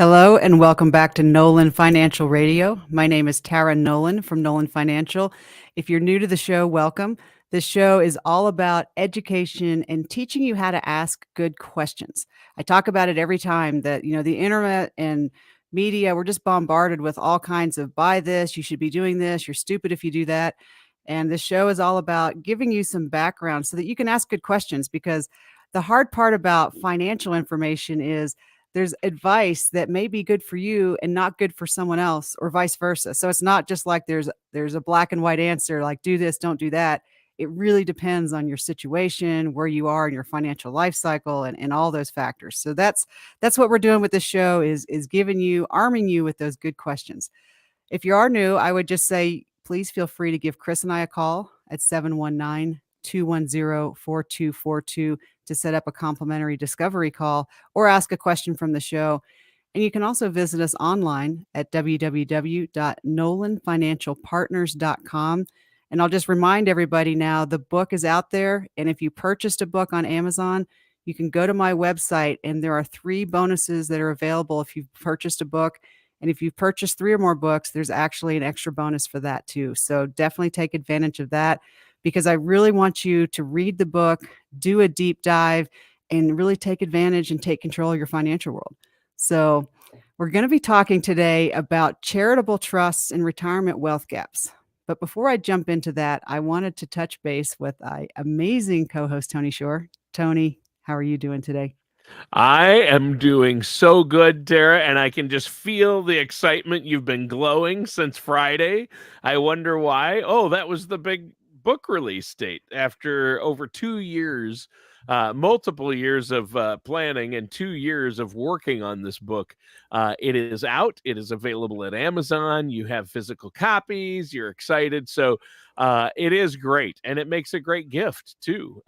Hello and welcome back to Nolan Financial Radio. My name is Tara Nolan from Nolan Financial. If you're new to the show, welcome. This show is all about education and teaching you how to ask good questions. I talk about it every time that, the internet and media, we're just bombarded with all kinds of buy this, you should be doing this, you're stupid if you do that. And this show is all about giving you some background so that you can ask good questions, because the hard part about financial information is there's advice that may be good for you and not good for someone else, or vice versa. So it's not just like there's a black and white answer, like do this, don't do that. It really depends on your situation, where you are in your financial life cycle, and all those factors. So that's what we're doing with this show, is giving you, arming you with those good questions. If you are new, I would just say, please feel free to give Chris and I a call at 719-210-4242 to set up a complimentary discovery call or ask a question from the show. And you can also visit us online at www.nolanfinancialpartners.com. And I'll just remind everybody now, the book is out there. And if you purchased a book on Amazon, you can go to my website, and there are 3 bonuses that are available if you've purchased a book. And if you've purchased 3 or more books, there's actually an extra bonus for that too. So definitely take advantage of that, because I really want you to read the book, do a deep dive, and really take advantage and take control of your financial world. So we're going to be talking today about charitable trusts and retirement wealth gaps. But before I jump into that, I wanted to touch base with my amazing co-host, Tony Shore. Tony, how are you doing today? I am doing so good, Tara, and I can just feel the excitement. You've been glowing since Friday. I wonder why. Oh, that was the big book release date after over 2 years, multiple years of planning and 2 years of working on this book. It is out. It is available at Amazon. You have physical copies. You're excited. So it is great. And it makes a great gift, too.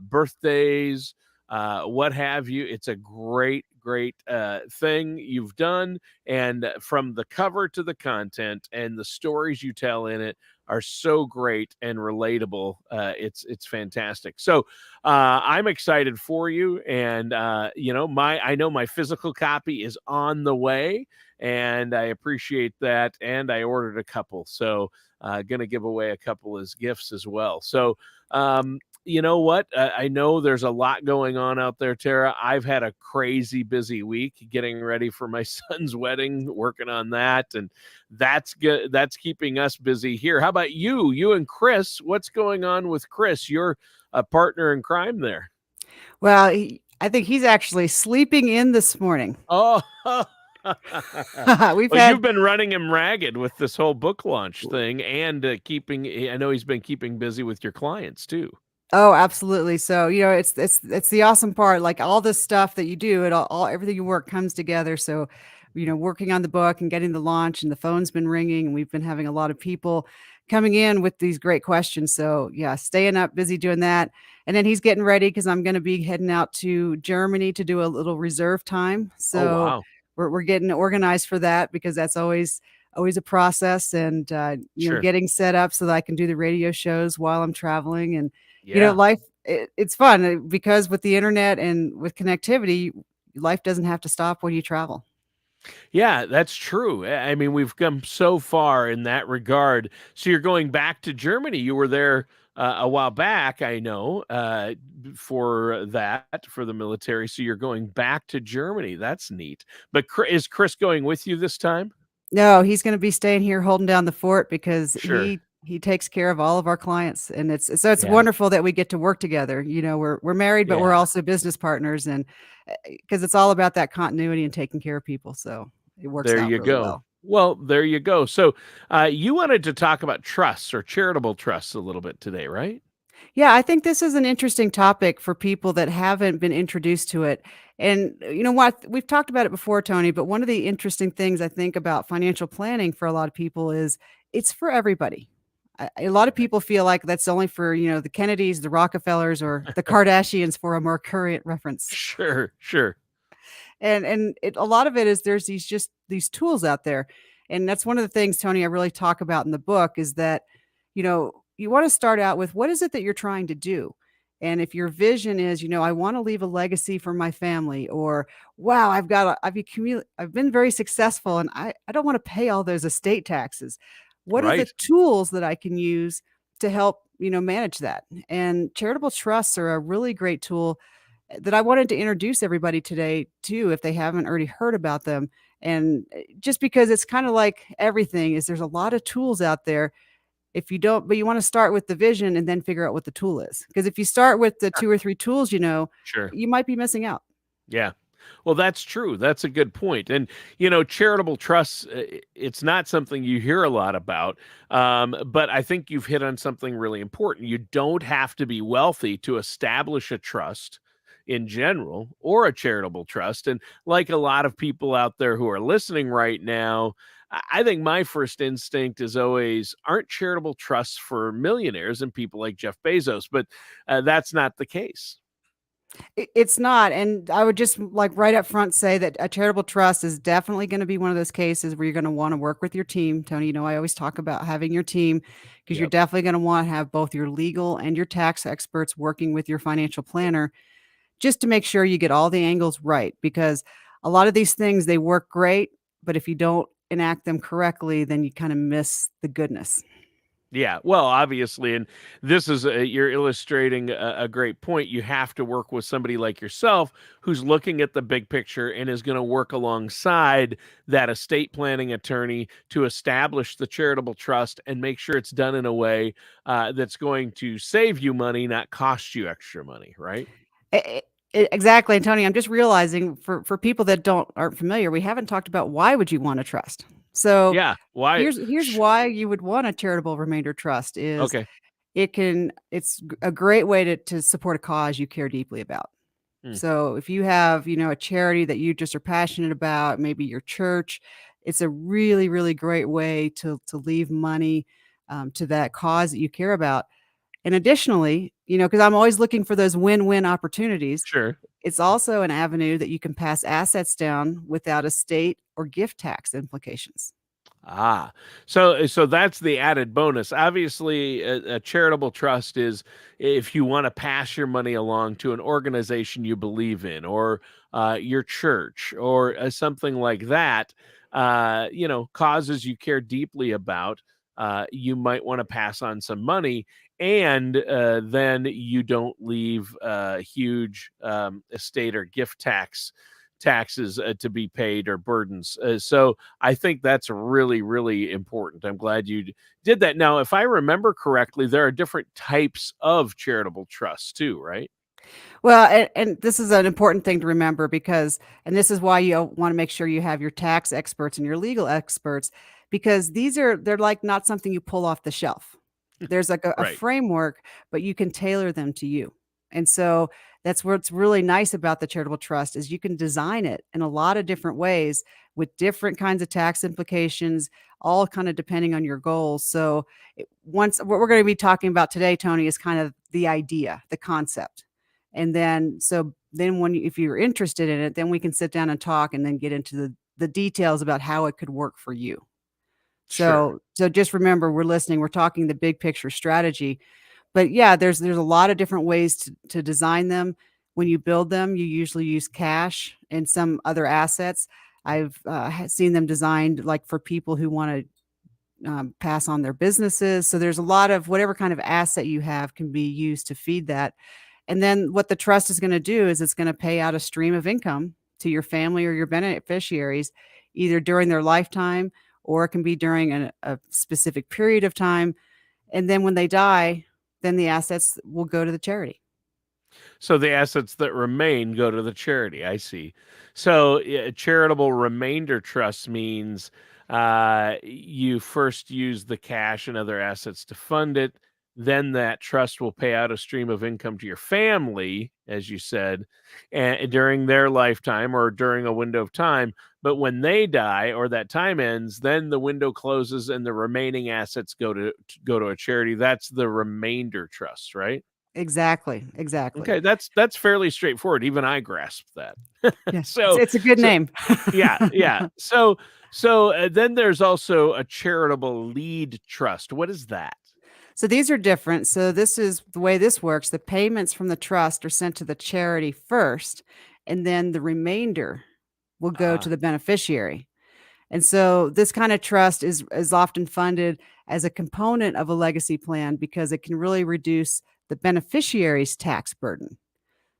Birthdays, what have you. It's a great, great thing you've done. And from the cover to the content and the stories you tell in it are so great and relatable. It's fantastic. So I'm excited for you. And I know my physical copy is on the way, and I appreciate that. And I ordered a couple, so gonna give away a couple as gifts as well. So you know what? I know there's a lot going on out there, Tara. I've had a crazy busy week getting ready for my son's wedding, working on that, and that's good. That's keeping us busy here. How about you? You and Chris, what's going on with Chris? You're a partner in crime there. Well, I think he's actually sleeping in this morning. Oh, We've well, you've had been running him ragged with this whole book launch thing, and I know he's been keeping busy with your clients too. Oh, absolutely. So, it's the awesome part, like all this stuff that you do, it all everything you work comes together. So, working on the book and getting the launch, and the phone's been ringing, and we've been having a lot of people coming in with these great questions. So, yeah, staying up, busy doing that. And then he's getting ready, because I'm going to be heading out to Germany to do a little reserve time. Oh, So wow. we're getting organized for that, because that's always a process, and Sure. getting set up so that I can do the radio shows while I'm traveling. And Yeah. life, it's fun, because with the internet and with connectivity, life doesn't have to stop when you travel. Yeah, that's true. I mean, we've come so far in that regard. So you're going back to Germany. You were there a while back, I know, for the military. So you're going back to Germany. That's neat. But is Chris going with you this time? No, he's going to be staying here holding down the fort, because Sure. he takes care of all of our clients, and it's Yeah. wonderful that we get to work together. We're married, but we're Yeah. also business partners, and because it's all about that continuity and taking care of people. So it works There out you really go. well. Well, there you go. So you wanted to talk about trusts or charitable trusts a little bit today, right? Yeah, I think this is an interesting topic for people that haven't been introduced to it. And you know what? We've talked about it before, Tony, but one of the interesting things I think about financial planning for a lot of people is it's for everybody. A lot of people feel like that's only for, the Kennedys, the Rockefellers, or the Kardashians, for a more current reference. Sure, sure. A lot of it is there's these tools out there. And that's one of the things, Tony, I really talk about in the book, is that, you want to start out with, what is it that you're trying to do? And if your vision is, I want to leave a legacy for my family, or wow, I've been very successful and I don't want to pay all those estate taxes. What are the Right. tools that I can use to help, manage that? And charitable trusts are a really great tool that I wanted to introduce everybody today too, if they haven't already heard about them. And just because it's kind of like everything is there's a lot of tools out there. If you don't, but you want to start with the vision and then figure out what the tool is. Because if you start with the Sure. 2 or 3 tools, Sure. you might be missing out. Yeah. Well, that's true. That's a good point. And, charitable trusts, it's not something you hear a lot about. But I think you've hit on something really important. You don't have to be wealthy to establish a trust in general or a charitable trust. And like a lot of people out there who are listening right now, I think my first instinct is always aren't charitable trusts for millionaires and people like Jeff Bezos, but that's not the case. It's not, and I would just, like, right up front say that a charitable trust is definitely gonna be one of those cases where you're gonna wanna work with your team. Tony, I always talk about having your team because 'cause you're Yep. definitely gonna wanna have both your legal and your tax experts working with your financial planner just to make sure you get all the angles right, because a lot of these things, they work great, but if you don't enact them correctly, then you kinda miss the goodness. Yeah, well, obviously, and this is you're illustrating a great point. You have to work with somebody like yourself who's looking at the big picture and is going to work alongside that estate planning attorney to establish the charitable trust and make sure it's done in a way that's going to save you money, not cost you extra money, right? Exactly, and Tony, I'm just realizing for people that aren't familiar, we haven't talked about why would you want a trust. So, Yeah. Why? here's why you would want a charitable remainder trust is Okay. it's a great way to support a cause you care deeply about. Hmm. So, if you have, a charity that you just are passionate about, maybe your church, it's a really, really great way to leave money, to that cause that you care about. And additionally, because I'm always looking for those win-win opportunities, Sure. it's also an avenue that you can pass assets down without estate or gift tax implications. Ah, so that's the added bonus. Obviously, a charitable trust is if you want to pass your money along to an organization you believe in, or your church, or something like that. Causes you care deeply about. You might want to pass on some money, and then you don't leave huge estate or gift taxes to be paid or burdens. So I think that's really, really important. I'm glad you did that. Now, if I remember correctly, there are different types of charitable trusts too, right? Well, and this is an important thing to remember because and this is why you wanna make sure you have your tax experts and your legal experts, because they're like not something you pull off the shelf. There's like a Right. framework, but you can tailor them to you. And so that's what's really nice about the charitable trust is you can design it in a lot of different ways with different kinds of tax implications, all kind of depending on your goals. So once what we're going to be talking about today, Tony, is kind of the idea, the concept. And then if you're interested in it, then we can sit down and talk and then get into the details about how it could work for you. Sure. So just remember we're listening, we're talking the big picture strategy. But yeah, there's a lot of different ways to design them. When you build them, you usually use cash and some other assets. I've seen them designed like for people who want to pass on their businesses. So there's a lot of whatever kind of asset you have can be used to feed that. And then what the trust is going to do is it's going to pay out a stream of income to your family or your beneficiaries, either during their lifetime or it can be during a specific period of time. And then when they die, then the assets will go to the charity. So the assets that remain go to the charity. I see. So charitable remainder trust means you first use the cash and other assets to fund it. Then that trust will pay out a stream of income to your family, as you said, and during their lifetime or during a window of time. But when they die or that time ends, then the window closes and the remaining assets go to a charity. That's the remainder trust, right? Exactly, exactly. Okay, that's fairly straightforward. Even I grasped that. Yeah, So it's a good so name. yeah, yeah. So then there's also a charitable lead trust. What is that? So these are different. So this is the way this works. The payments from the trust are sent to the charity first, and then the remainder will go to Ah, the beneficiary. And so this kind of trust is often funded as a component of a legacy plan because it can really reduce the beneficiary's tax burden.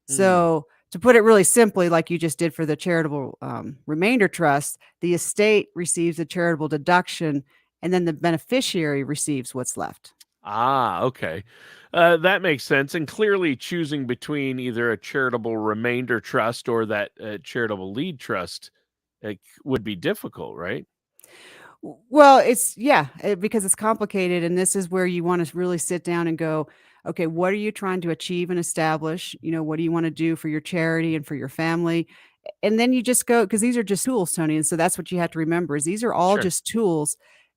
hmm. So to put it really simply, like you just did for the charitable remainder trust, the estate receives a charitable deduction, and then the beneficiary receives what's left. Ah, okay. That makes sense. And clearly, choosing between either a charitable remainder trust or that charitable lead trust would be difficult, right? Well, it's yeah, because it's complicated, and this is where you want to really sit down and go, okay, what are you trying to achieve and establish? What do you want to do for your charity and for your family? And then you just go because these are just tools, Tony. And so that's what you have to remember is these are all Sure. just tools,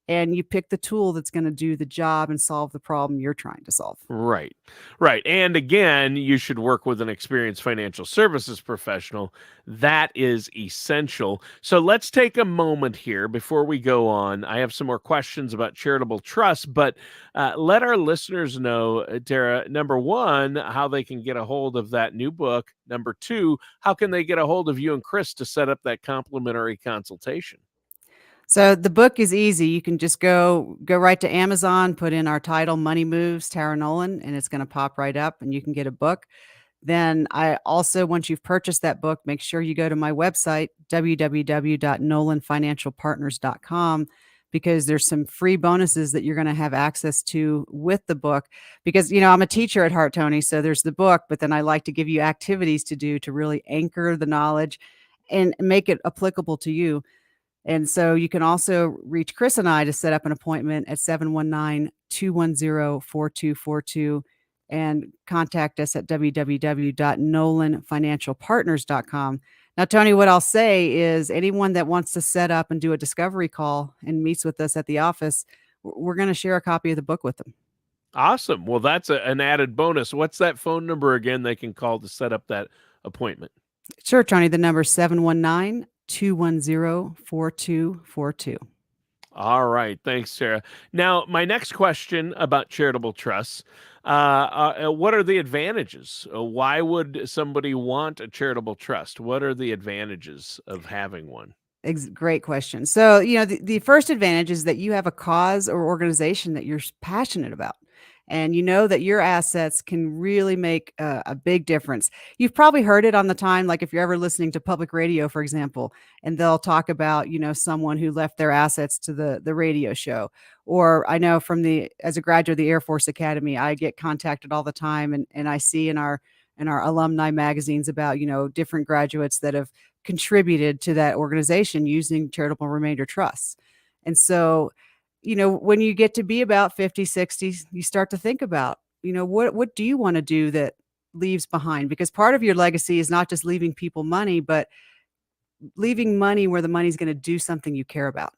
and you pick the tool that's going to do the job and solve the problem you're trying to solve. Right. Right. And again, you should work with an experienced financial services professional. That is essential. So let's take a moment here before we go on. I have some more questions about charitable trust, but let our listeners know, Tara, number one, how they can get a hold of that new book. Number two, how can they get a hold of you and Chris to set up that complimentary consultation? So the book is easy. You can just go right to Amazon, put in our title, Money Moves, Tara Nolan, and it's going to pop right up, and you can get a book. Then I also, once you've purchased that book, make sure you go to my website, www.nolanfinancialpartners.com, because there's some free bonuses that you're going to have access to with the book. Because, I'm a teacher at heart, Tony. So there's the book, but then I like to give you activities to do to really anchor the knowledge and make it applicable to you. And so you can also reach Chris and I to set up an appointment at 719-210-4242 and contact us at www.nolanfinancialpartners.com. Now, Tony, what I'll say is anyone that wants to set up and do a discovery call and meets with us at the office, we're going to share a copy of the book with them. Awesome. Well, that's an added bonus. What's that phone number again they can call to set up that appointment? Sure, Tony, the number is 719-210-4242. All right. Thanks, Sarah. Now, my next question about charitable trusts, what are the advantages? Why would somebody want a charitable trust? What are the advantages of having one? Great question. So, the first advantage is that you have a cause or organization that you're passionate about. And you know that your assets can really make a big difference. You've probably heard it on the time, like if you're ever listening to public radio, for example, and they'll talk about, someone who left their assets to the radio show. Or I know as a graduate of the Air Force Academy, I get contacted all the time and I see in our alumni magazines about, different graduates that have contributed to that organization using charitable remainder trusts. And so, when you get to be about 50, 60, you start to think about, what do you want to do that leaves behind? Because part of your legacy is not just leaving people money, but leaving money where the money's going to do something you care about.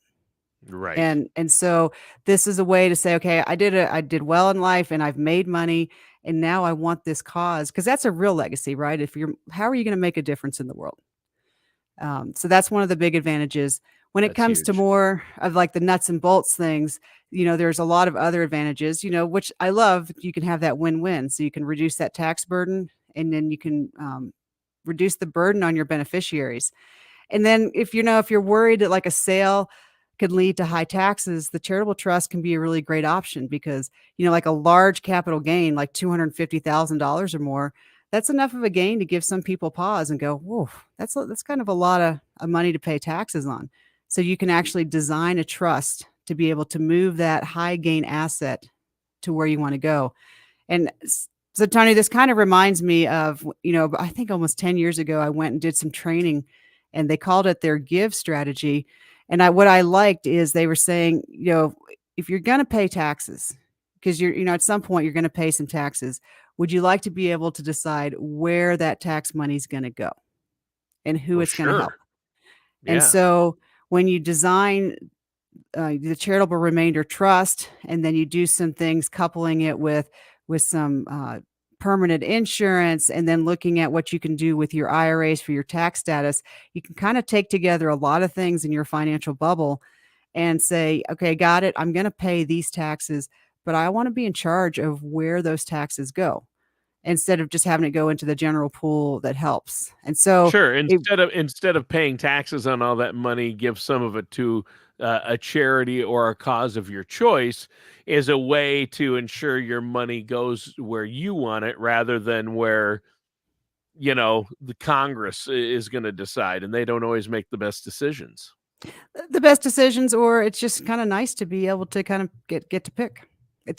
Right. And so this is a way to say, okay, I did well in life and I've made money and now I want this cause because that's a real legacy, right? How are you going to make a difference in the world? So that's one of the big advantages. When it That's comes to huge. more of like the nuts and bolts things, there's a lot of other advantages, which I love. You can have that win-win. So you can reduce that tax burden and then you can reduce the burden on your beneficiaries. And then if you're worried that like a sale could lead to high taxes, the charitable trust can be a really great option because, like a large capital gain, like $250,000 or more, that's enough of a gain to give some people pause and go, whoa, that's kind of a lot of money to pay taxes on. So you can actually design a trust to be able to move that high gain asset to where you want to go. And so, Tony, this kind of reminds me of, I think almost 10 years ago, I went and did some training and they called it their give strategy. And what I liked is they were saying, if you're going to pay taxes, because at some point you're going to pay some taxes, would you like to be able to decide where that tax money is going to go and who Well, it's going to help? sure. And Yeah. so when you design the charitable remainder trust, and then you do some things coupling it with some permanent insurance, and then looking at what you can do with your IRAs for your tax status, you can kind of take together a lot of things in your financial bubble and say, okay, got it. I'm going to pay these taxes, but I want to be in charge of where those taxes go instead of just having it go into the general pool that helps. And so Sure, it instead of paying taxes on all that money, give some of it to, a charity or a cause of your choice is a way to ensure your money goes where you want it rather than where, the Congress is gonna decide, and they don't always make the best decisions. the best decisions, or it's just kind of nice to be able to kind of get to pick.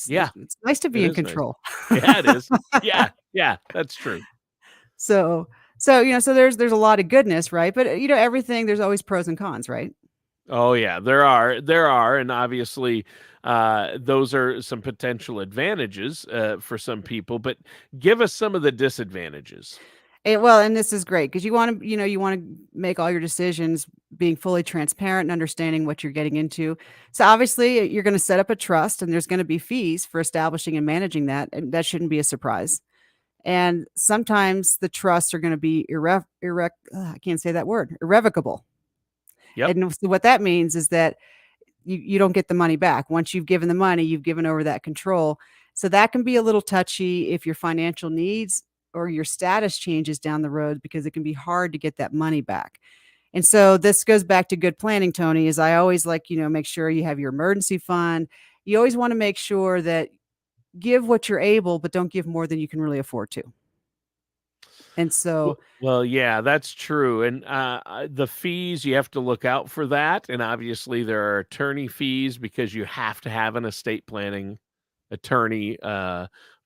Yeah, It's nice to it be in is nice. control. Yeah, it is. Yeah, yeah, that's true. So so there's a lot of goodness, right? But everything, there's always pros and cons, right? Oh yeah, there are, and obviously, those are some potential advantages for some people. But give us some of the disadvantages. Well, and this is great because you want to make all your decisions being fully transparent and understanding what you're getting into. So obviously, you're going to set up a trust, and there's going to be fees for establishing and managing that, and that shouldn't be a surprise. And sometimes the trusts are going to be I can't say that word, irrevocable. Yep. And so what that means is that you don't get the money back. Once you've given the money, you've given over that control. So that can be a little touchy if your financial needs or your status changes down the road, because it can be hard to get that money back. And so this goes back to good planning, Tony, is I always like, make sure you have your emergency fund. You always want to make sure that give what you're able, but don't give more than you can really afford to. And so Well, yeah, that's true. And the fees, you have to look out for that. And obviously, there are attorney fees because you have to have an estate planning attorney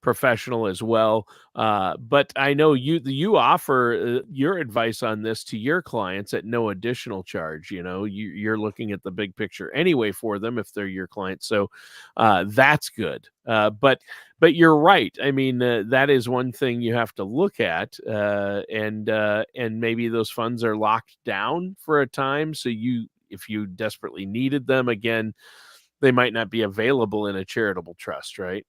professional as well. But I know you offer your advice on this to your clients at no additional charge. You're looking at the big picture anyway for them if they're your clients. So that's good. But you're right. I mean, that is one thing you have to look at, and maybe those funds are locked down for a time. So if you desperately needed them again, they might not be available in a charitable trust, right?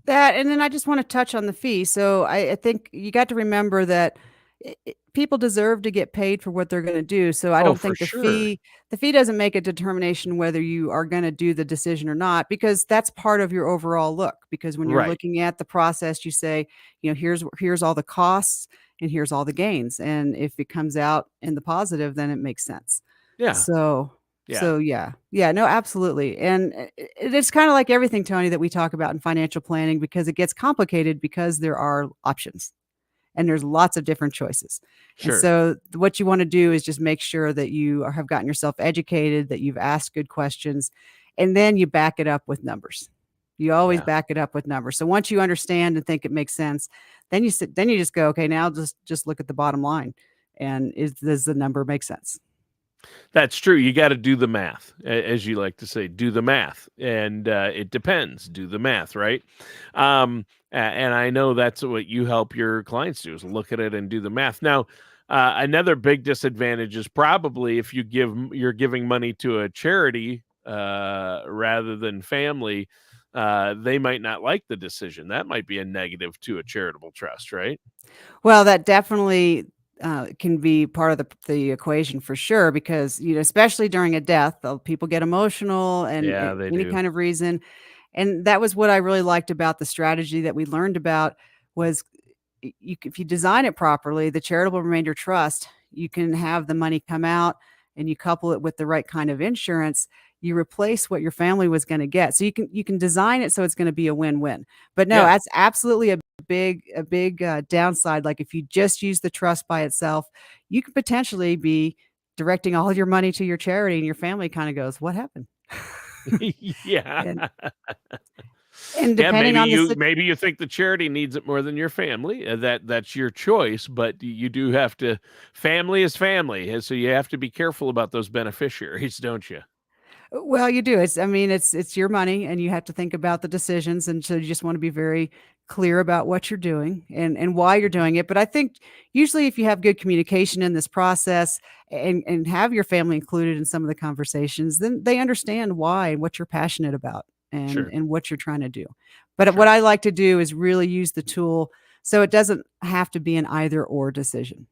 that, and then I just want to touch on the fee. So I think you got to remember that people deserve to get paid for what they're going to do. So I Oh, don't for think sure. the fee doesn't make a determination whether you are going to do the decision or not, because that's part of your overall look. Because when you're Right. looking at the process, you say, here's all the costs and here's all the gains, and if it comes out in the positive, then it makes sense. Yeah. So Yeah. yeah, no, absolutely. And it's kind of like everything, Tony, that we talk about in financial planning, because it gets complicated because there are options and there's lots of different choices. And Sure. so what you want to do is just make sure that you have gotten yourself educated, that you've asked good questions, and then you back it up with numbers. You always Yeah. back it up with numbers. So once you understand and think it makes sense, then you just go, okay, now just look at the bottom line. And does the number make sense? That's true. You got to do the math, as you like to say, do the math. And it depends. Do the math, right? And I know that's what you help your clients do is look at it and do the math. Now, another big disadvantage is probably if you're giving money to a charity rather than family, they might not like the decision. That might be a negative to a charitable trust, right? Well, that definitely, can be part of the equation for sure, because, especially during a death, people get emotional and Yeah, they any do. kind of reason. And that was what I really liked about the strategy that we learned about was if you design it properly, the charitable remainder trust, you can have the money come out and you couple it with the right kind of insurance. You replace what your family was going to get. So you can design it so it's going to be a win-win. But no, Yeah. that's absolutely a big downside. Like if you just use the trust by itself, you could potentially be directing all your money to your charity and your family kind of goes, "What happened?" Yeah. and and Yeah, depending on the maybe you think the charity needs it more than your family. That's your choice, but you do have to. Family is family, and so you have to be careful about those beneficiaries, don't you? Well, you do. It's your money and you have to think about the decisions, and so you just want to be very clear about what you're doing and why you're doing it. But I think usually if you have good communication in this process and have your family included in some of the conversations, then they understand why and what you're passionate about and Sure, what you're trying to do. But what sure. I like to do is really use the tool so it doesn't have to be an either or decision.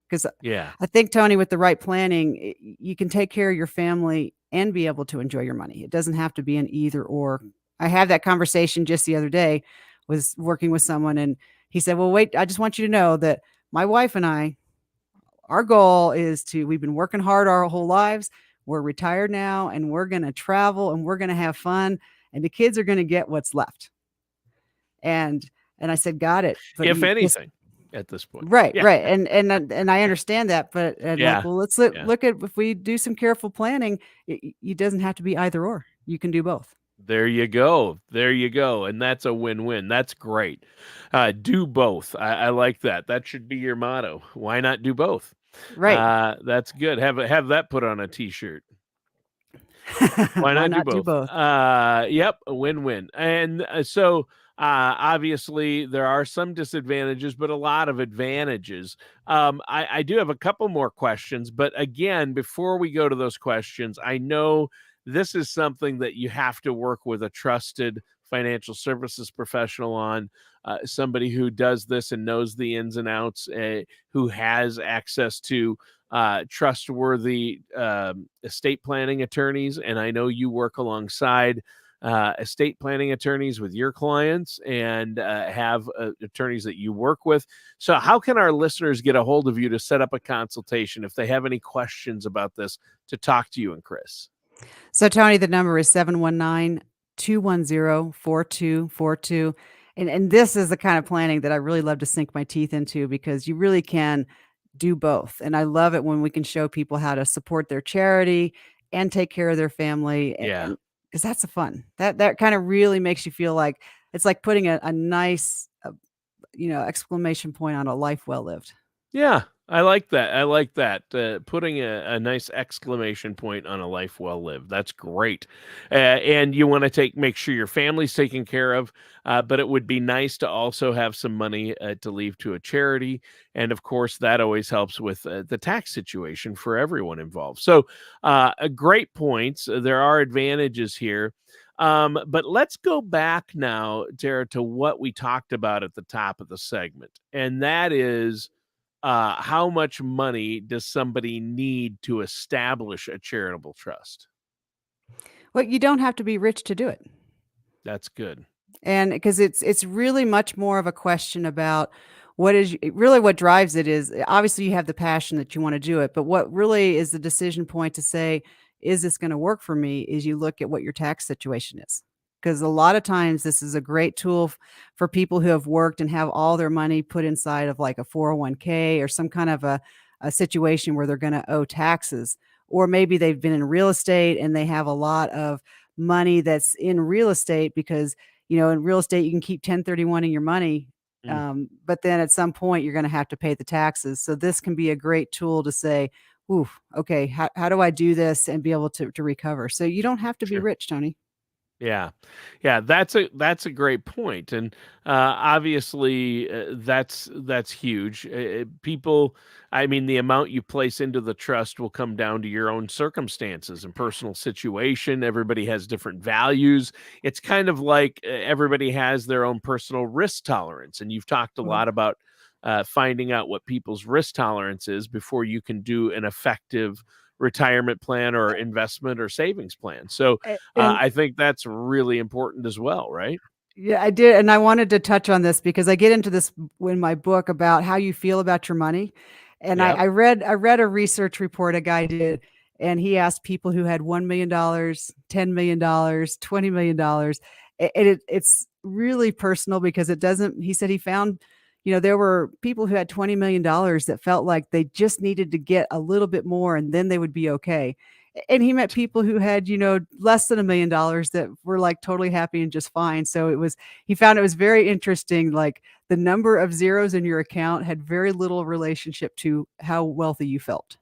'Cause Yeah, I think, Tony, with the right planning, you can take care of your family and be able to enjoy your money. It doesn't have to be an either or I had that conversation just the other day, was working with someone, and he said, "Well, wait, I just want you to know that my wife and I, our goal is to we've been working hard our whole lives. We're retired now, and we're gonna travel, and we're gonna have fun, and the kids are gonna get what's left." And I said, "Got it, but If you just." anything, at this point. Right, Yeah. right, and I understand that, but and like, Yeah. well, let's Yeah. look at if we do some careful planning, it doesn't have to be either or. You can do both. There you go. There you go. And that's a win-win. That's great. Do both. I like that. That should be your motto. Why not do both? Right. That's good. Have that put on a t-shirt. Why Why not do not do both? both? Yep, a win-win. And obviously, there are some disadvantages, but a lot of advantages. I do have a couple more questions, but again, before we go to those questions, I know this is something that you have to work with a trusted financial services professional on, somebody who does this and knows the ins and outs, who has access to trustworthy estate planning attorneys. And I know you work alongside estate planning attorneys with your clients and have attorneys that you work with. So, how can our listeners get a hold of you to set up a consultation if they have any questions about this to talk to you and Chris? So, Tony, the number is 719-210-4242. And this is the kind of planning that I really love to sink my teeth into because you really can do both. And I love it when we can show people how to support their charity and take care of their family. Yeah. And because that's the fun. That kind of really makes you feel like it's like putting a nice exclamation point on a life well lived. Yeah, I like that. I like that. Putting a nice exclamation point on a life well lived. That's great. And you want to make sure your family's taken care of, but it would be nice to also have some money to leave to a charity. And of course, that always helps with the tax situation for everyone involved. So, great points. There are advantages here. But let's go back now, Tara, to what we talked about at the top of the segment. And that is, how much money does somebody need to establish a charitable trust? Well, you don't have to be rich to do it. That's good. And because it's really much more of a question about really what drives it is obviously you have the passion that you want to do it, but what really is the decision point to say, is this going to work for me? Is you look at what your tax situation is. Because a lot of times this is a great tool for people who have worked and have all their money put inside of like a 401k or some kind of a situation where they're going to owe taxes. Or maybe they've been in real estate and they have a lot of money that's in real estate because in real estate, you can keep 1031 in your money, Mm, but then at some point, you're going to have to pay the taxes. So this can be a great tool to say, "Ooh, okay, how do I do this and be able to recover?" So you don't have to be sure. rich, Tony. Yeah. Yeah, that's a great point, and, obviously, that's huge. People I mean, the amount you place into the trust will come down to your own circumstances and personal situation. Everybody has different values. It's kind of like, everybody has their own personal risk tolerance, and you've talked a Mhm. lot about, finding out what people's risk tolerance is before you can do an effective retirement plan or investment or savings plan. So, And I think that's really important as well, right? yeah, I did, and I wanted to touch on this because I get into this in my book about how you feel about your money, and Yep. I read a research report a guy did, and he asked people who had $1,000,000, $10,000,000, $20,000,000, and it's really personal because it doesn't. He said he found, there were people who had $20,000,000 that felt like they just needed to get a little bit more, and then they would be okay. And he met people who had, less than $1,000,000 that were, like, totally happy and just fine. So he found it was very interesting, like, the number of zeros in your account had very little relationship to how wealthy you felt.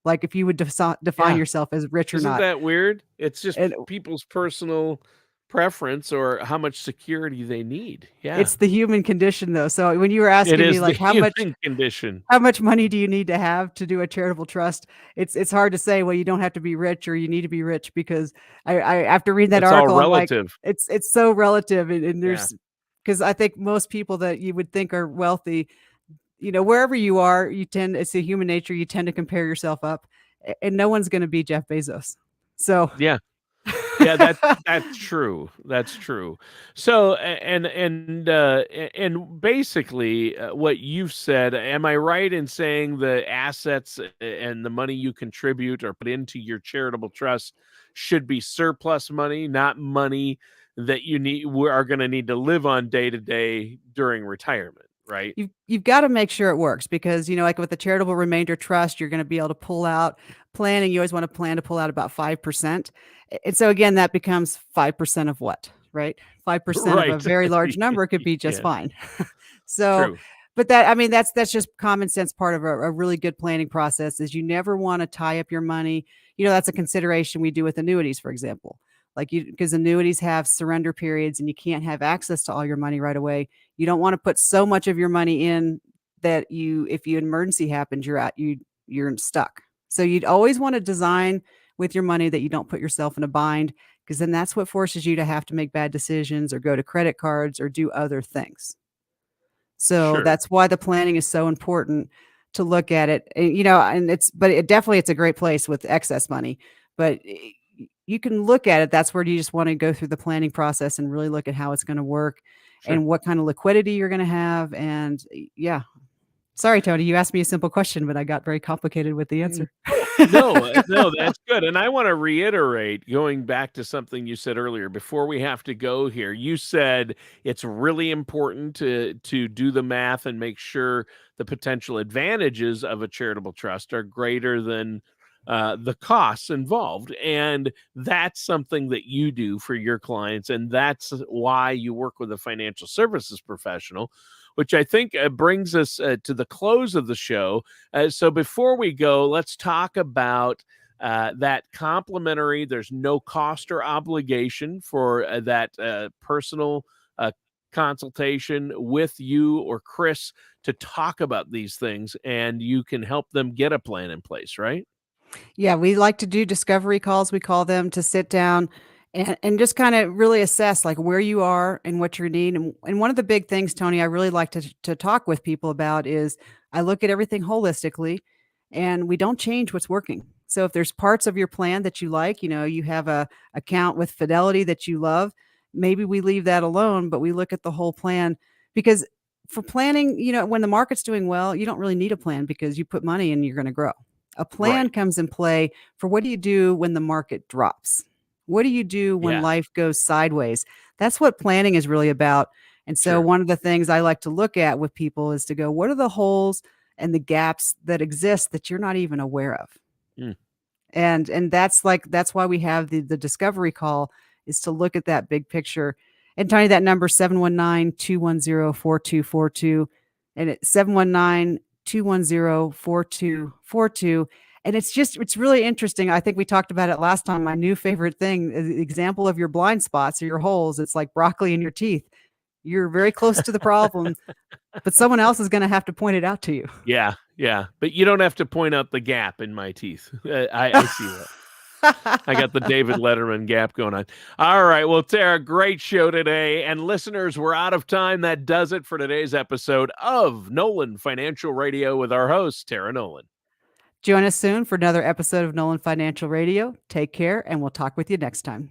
Like, if you would define Yeah. yourself as rich or Isn't not. that weird? It's just And people's personal preference or how much security they need. Yeah. it's the human condition, though. So when you were It asking me, is the like, human condition. how much money do you need to have to do a charitable trust? It's hard to say, well, you don't have to be rich or you need to be rich because after reading that It's all article, I'm like, relative. it's so relative. And Yeah. there's because I think most people that you would think are wealthy, wherever you are, it's a human nature. You tend to compare yourself up, and no one's going to be Jeff Bezos. So Yeah. Yeah, that's true. That's true. So, and basically, what you've said, am I right in saying the assets and the money you contribute or put into your charitable trust should be surplus money, not money that we are going to need to live on day to day during retirement, right? You've got to make sure it works because, like with the charitable remainder trust, you're going to be able to pull out planning. You always want to plan to pull out about 5%. And so again, that becomes 5% of what, right? 5% of a Right. very large number could be just Yeah, fine. So, true. but I mean, that's just common sense part of a really good planning process is you never want to tie up your money. That's a consideration we do with annuities, for example. Because annuities have surrender periods and you can't have access to all your money right away. You don't want to put so much of your money in that if an emergency happens, you're stuck. So you'd always want to design with your money that you don't put yourself in a bind because then that's what forces you to have to make bad decisions or go to credit cards or do other things. So Sure. that's why the planning is so important to look at it. And it's a great place with excess money, but you can look at it. That's where you just want to go through the planning process and really look at how it's going to work Sure. and what kind of liquidity you're going to have. And yeah, sorry, Tony, you asked me a simple question, but I got very complicated with the answer. No, that's good. And I want to reiterate, going back to something you said earlier before we have to go here. You said it's really important to do the math and make sure the potential advantages of a charitable trust are greater than the costs involved. And that's something that you do for your clients. And that's why you work with a financial services professional, which I think brings us to the close of the show. So before we go, let's talk about that complimentary. There's no cost or obligation for that personal consultation with you or Chris to talk about these things, and you can help them get a plan in place, right? Yeah, we like to do discovery calls, we call them, to sit down and just kinda really assess, like, where you are and what your need and one of the big things, Tony, I really like to talk with people about is I look at everything holistically, and we don't change what's working. So if there's parts of your plan that you like, you have a account with Fidelity that you love, maybe we leave that alone, but we look at the whole plan because for planning, when the market's doing well, you don't really need a plan because you put money and you're gonna grow. A plan Right. comes in play for what do you do when the market drops? What do you do when Yeah. life goes sideways? That's what planning is really about. And so Sure. one of the things I like to look at with people is to go, what are the holes and the gaps that exist that you're not even aware of? Mm. And that's why we have the discovery call is to look at that big picture. And Tony, that number 719-210-4242 and it's 719-210-4242. And it's really interesting. I think we talked about it last time. My new favorite thing, the example of your blind spots or your holes. It's like broccoli in your teeth. You're very close to the problem, but someone else is going to have to point it out to you. Yeah. Yeah. But you don't have to point out the gap in my teeth. I see that. I got the David Letterman gap going on. All right. Well, Tara, great show today. And listeners, we're out of time. That does it for today's episode of Nolan Financial Radio with our host, Tara Nolan. Join us soon for another episode of Nolan Financial Radio. Take care, and we'll talk with you next time.